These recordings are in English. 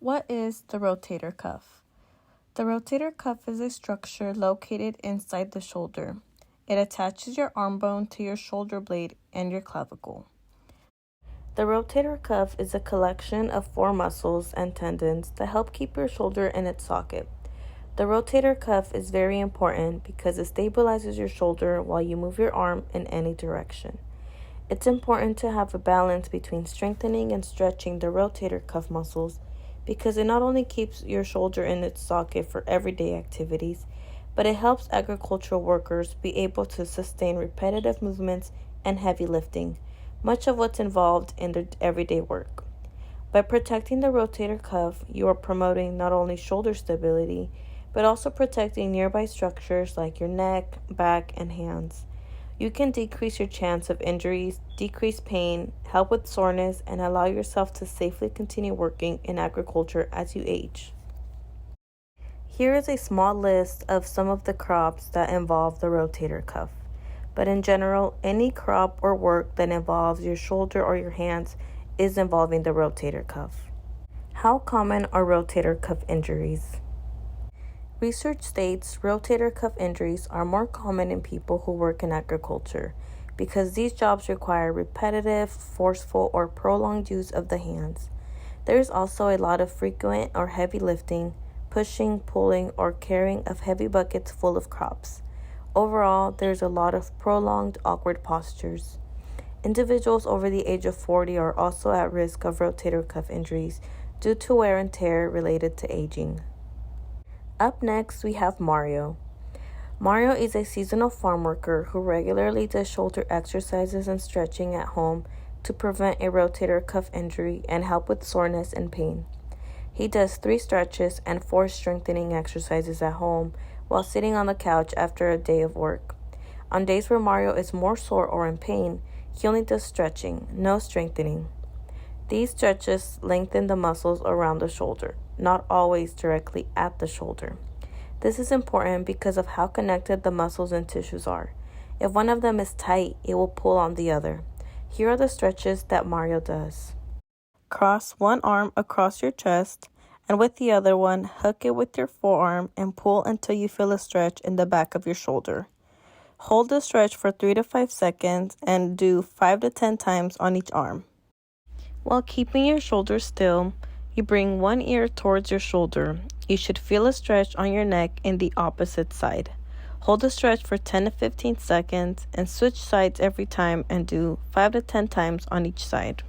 What is the rotator cuff? The rotator cuff is a structure located inside the shoulder. It attaches your arm bone to your shoulder blade and your clavicle. The rotator cuff is a collection of 4 muscles and tendons that help keep your shoulder in its socket. The rotator cuff is very important because it stabilizes your shoulder while you move your arm in any direction. It's important to have a balance between strengthening and stretching the rotator cuff muscles because it not only keeps your shoulder in its socket for everyday activities, but it helps agricultural workers be able to sustain repetitive movements and heavy lifting, much of what's involved in their everyday work. By protecting the rotator cuff, you are promoting not only shoulder stability, but also protecting nearby structures like your neck, back, and hands. You can decrease your chance of injuries, decrease pain, help with soreness, and allow yourself to safely continue working in agriculture as you age. Here is a small list of some of the crops that involve the rotator cuff. But in general, any crop or work that involves your shoulder or your hands is involving the rotator cuff. How common are rotator cuff injuries? Research states rotator cuff injuries are more common in people who work in agriculture because these jobs require repetitive, forceful, or prolonged use of the hands. There is also a lot of frequent or heavy lifting, pushing, pulling, or carrying of heavy buckets full of crops. Overall, there's a lot of prolonged, awkward postures. Individuals over the age of 40 are also at risk of rotator cuff injuries due to wear and tear related to aging. Up next, we have Mario. Mario is a seasonal farm worker who regularly does shoulder exercises and stretching at home to prevent a rotator cuff injury and help with soreness and pain. He does 3 stretches and 4 strengthening exercises at home while sitting on the couch after a day of work. On days where Mario is more sore or in pain, he only does stretching, no strengthening. These stretches lengthen the muscles around the shoulder, not always directly at the shoulder. This is important because of how connected the muscles and tissues are. If one of them is tight, it will pull on the other. Here are the stretches that Mario does. Cross one arm across your chest, and with the other one, hook it with your forearm and pull until you feel a stretch in the back of your shoulder. Hold the stretch for 3 to 5 seconds and do 5 to 10 times on each arm. While keeping your shoulders still, you bring one ear towards your shoulder. You should feel a stretch on your neck in the opposite side. Hold the stretch for 10 to 15 seconds and switch sides every time and do 5 to 10 times on each side.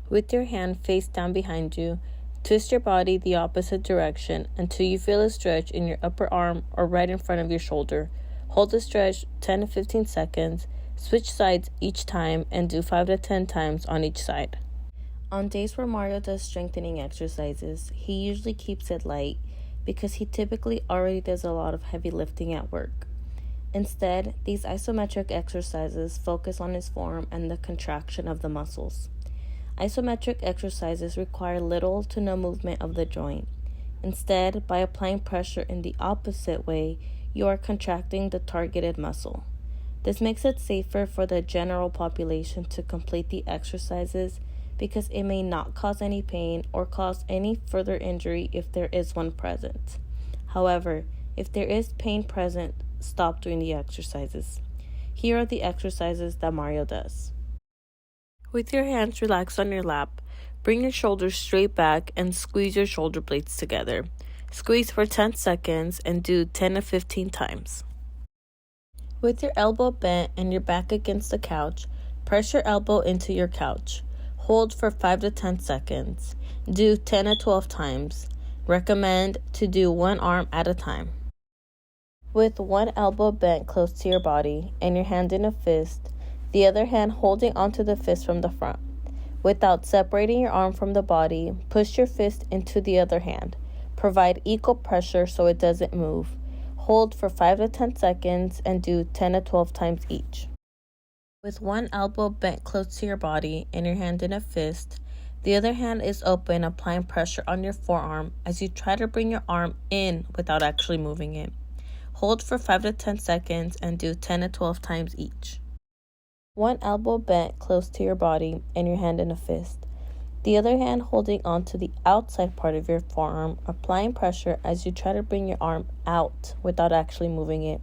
With your hand face down behind you, twist your body the opposite direction until you feel a stretch in your upper arm or right in front of your shoulder. Hold the stretch 10 to 15 seconds, switch sides each time, and do 5 to 10 times on each side. On days where Mario does strengthening exercises, he usually keeps it light because he typically already does a lot of heavy lifting at work. Instead, these isometric exercises focus on his form and the contraction of the muscles. Isometric exercises require little to no movement of the joint. Instead, by applying pressure in the opposite way, you are contracting the targeted muscle. This makes it safer for the general population to complete the exercises because it may not cause any pain or cause any further injury if there is one present. However, if there is pain present, stop doing the exercises. Here are the exercises that Mario does. With your hands relaxed on your lap, bring your shoulders straight back and squeeze your shoulder blades together. Squeeze for 10 seconds and do 10 to 15 times. With your elbow bent and your back against the couch, press your elbow into your couch. Hold for 5 to 10 seconds. Do 10 to 12 times. Recommend to do one arm at a time. With one elbow bent close to your body and your hand in a fist, the other hand holding onto the fist from the front. Without separating your arm from the body, push your fist into the other hand. Provide equal pressure so it doesn't move. Hold for 5 to 10 seconds and do 10 to 12 times each. With one elbow bent close to your body and your hand in a fist, the other hand is open, applying pressure on your forearm as you try to bring your arm in without actually moving it. Hold for 5 to 10 seconds and do 10 to 12 times each. One elbow bent close to your body and your hand in a fist. The other hand holding onto the outside part of your forearm, applying pressure as you try to bring your arm out without actually moving it.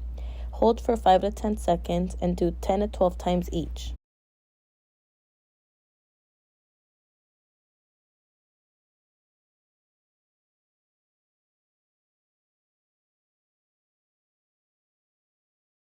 Hold for 5 to 10 seconds and do 10 to 12 times each.